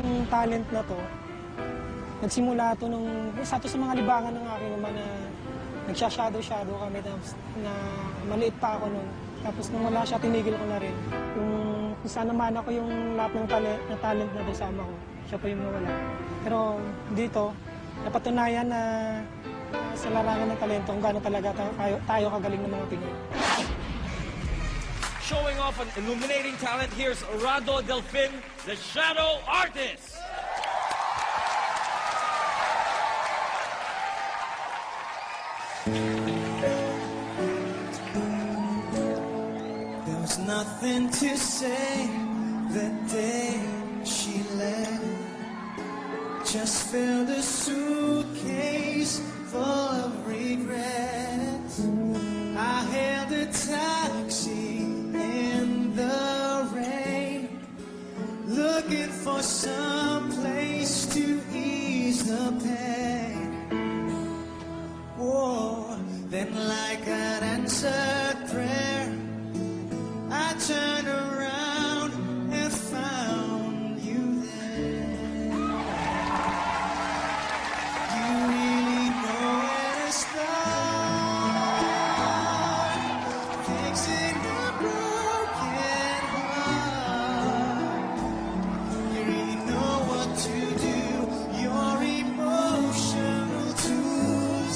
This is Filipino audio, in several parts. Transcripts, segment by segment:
Yung talent na to, nagsimula to nung isa to sa mga libangan ng aking ama na nagsha-shadow kami tapos na maliit pa ako nun. Tapos nung wala siya, tinigil ko na rin. Kung saan naman ako yung lahat ng talent na to sa ama ko, siya po yung nawala. Pero dito, napatunayan na sa larangan ng talento kung gaano talaga tayo kagaling ng mga Pinoy. Showing off an illuminating talent, here's Rado Delfin, the Shadow Artist. There was nothing to say the day she left. Just filled a suitcase full of regrets. I hailed a taxi in the rain, looking for some place to ease the pain. Whoa, then like an answered prayer, I turned around and found you there. You really know where to start, fixing a broken heart. You really know what to do. Your emotional tools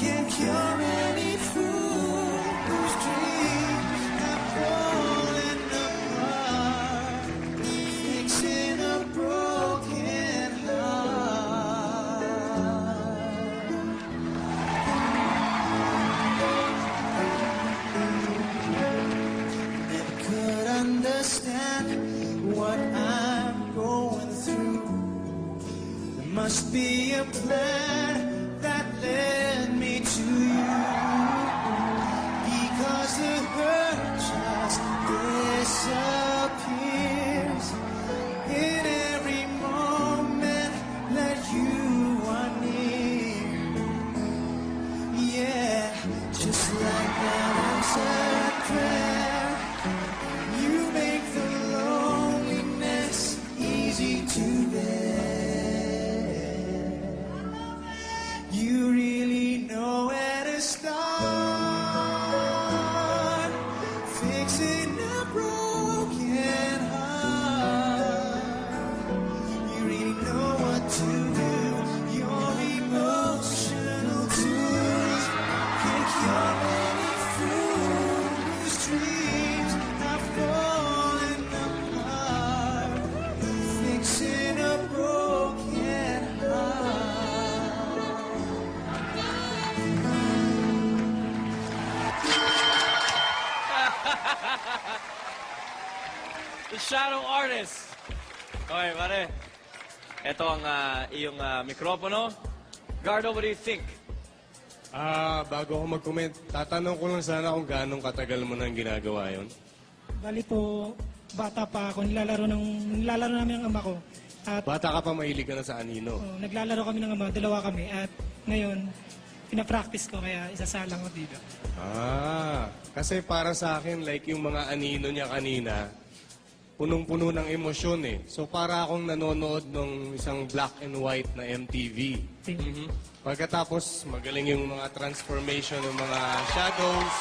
can cure any fool whose dreams have fallen apart, fixing a broken heart. Never could understand what I'm going through. There must be a plan that led me to you, because the hurt just disappears in every moment that you are near. Yeah, just like an answered prayer, you make the loneliness easy to bear. You really know where to start, fixing a broken heart. You really know what to do. Your emotional tools can cure any fool whose dreams have fallen apart, fixing a broken heart. The Shadow Artist. Okay, pare. Ito ang iyong mikropono. Gardo, what do you think? Bago ako mag-comment, tatanong ko lang sana kung ganong katagal mo nang ginagawa yon. Bali po, bata pa ako, nilalaro namin ng ama ko. At Bata ka pa, mahilig ka na sa anino. naglalaro kami ng ama, dalawa kami. At ngayon, pinapractice ko kaya isasalang ko dito. Kasi para sa akin, like yung mga anino niya kanina, punong-puno ng emosyon eh. So para akong nanonood ng isang black and white na MTV. Pagkatapos, magaling yung mga transformation ng mga shadows.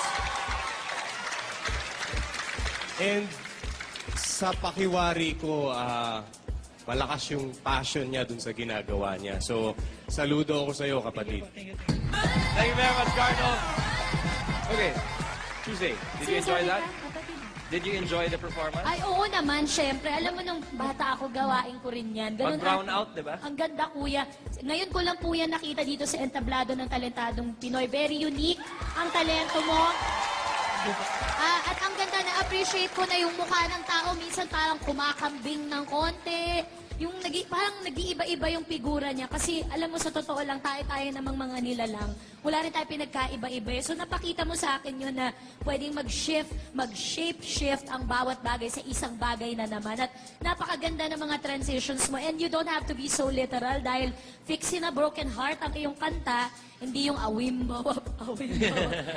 And sa pakiwari ko, malakas yung passion niya dun sa ginagawa niya. So, saludo ako sa iyo, kapatid. Thank you. Thank you very much, Gardo. Okay, Tuesday, did you enjoy that? Did you enjoy the performance? Ay, oo naman, syempre. Alam mo, nung bata ako, gawain ko rin yan. Ganun Mag-brown out, di ba? Ang ganda, kuya. Ngayon ko lang po yan nakita dito sa entablado ng talentadong Pinoy. Very unique ang talento mo. At ang ganda, na-appreciate ko na yung mukha ng tao. Minsan parang kumakambing ng konti. Yung parang nag-iiba-iba yung figura niya. Kasi alam mo, sa totoo lang, tayo namang mga nilalang. Wala rin tayo pinagkaiba-iba. So napakita mo sa akin yun na pwedeng mag-shape-shift ang bawat bagay sa isang bagay na naman. At napakaganda ng mga transitions mo. And you don't have to be so literal dahil fixing a broken heart ang iyong kanta. Hindi yung awimbo.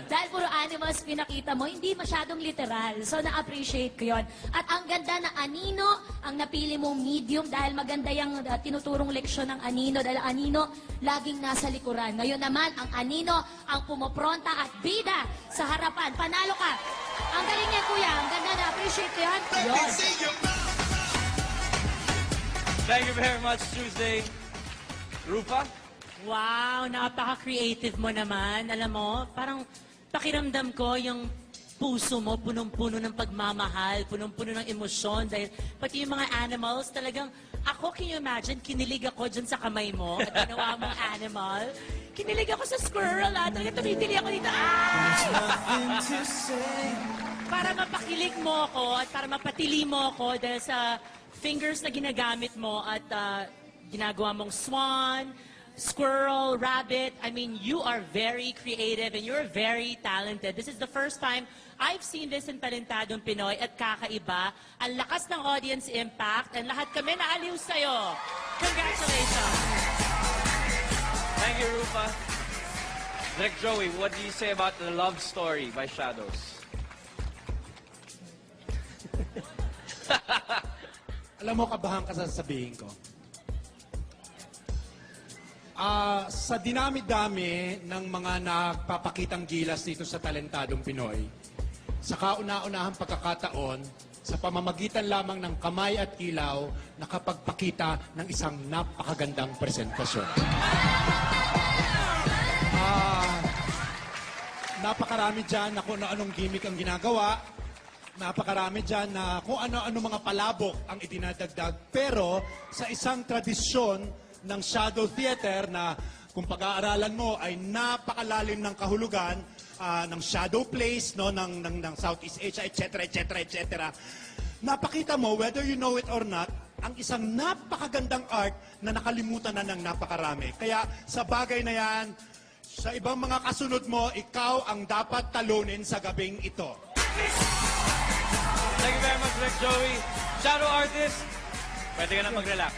Dahil puro animals pinakita mo, hindi masyadong literal. So, na-appreciate ko yun. At ang ganda na anino, ang napili mong medium dahil maganda yung tinuturong leksyon ng Anino dahil ang Anino laging nasa likuran. Ngayon naman, ang Anino ang pumopronta at bida sa harapan. Panalo ka! Ang galing niya, kuya. Ang ganda na. Appreciate ko yan. Yun. Thank you very much, Tuesday. Rufa? Wow, napaka-creative mo naman. Alam mo, parang pakiramdam ko yung puso mo punong-puno ng pagmamahal, punong-puno ng emosyon. Dahil pati yung mga animals, talagang ako, can you imagine, kinilig ako dyan sa kamay mo at ginawa mong animal. Kinilig ako sa squirrel, talagang tumitili ako dito. Ay! Nothing to say. Para mapakilig mo ako at para mapatili mo ako dahil sa fingers na ginagamit mo at ginagawa mong swan, squirrel, rabbit. I mean, you are very creative and you're very talented. This is the first time I've seen this in Talentadong Pinoy at kakaiba. Ang lakas ng audience impact and lahat kami naaliw sa'yo. Congratulations! Thank you, Rufa. Direk Joey, what do you say about the love story by Shadows? Alam mo, kabahan ka sa sasabihin ko. Sa dinami-dami ng mga nagpapakitang gilas dito sa Talentadong Pinoy, sa kauna-unahang pagkakataon, sa pamamagitan lamang ng kamay at ilaw, nakapagpakita ng isang napakagandang presentasyon. Napakarami dyan na kung anong gimmick ang ginagawa, napakarami dyan na kung ano-ano mga palabok ang idinadagdag. Pero sa isang tradisyon ng shadow theater na kung pag-aaralan mo ay napakalalim ng kahulugan ng shadow plays no ng Southeast Asia, etc., etc., etc. Napakita mo, whether you know it or not, ang isang napakagandang art na nakalimutan na ng napakarami. Kaya sa bagay na yan, sa ibang mga kasunod mo, ikaw ang dapat talunin sa gabing ito. Thank you very much, Direk Joey. Shadow artist, pwede ka na mag-relax.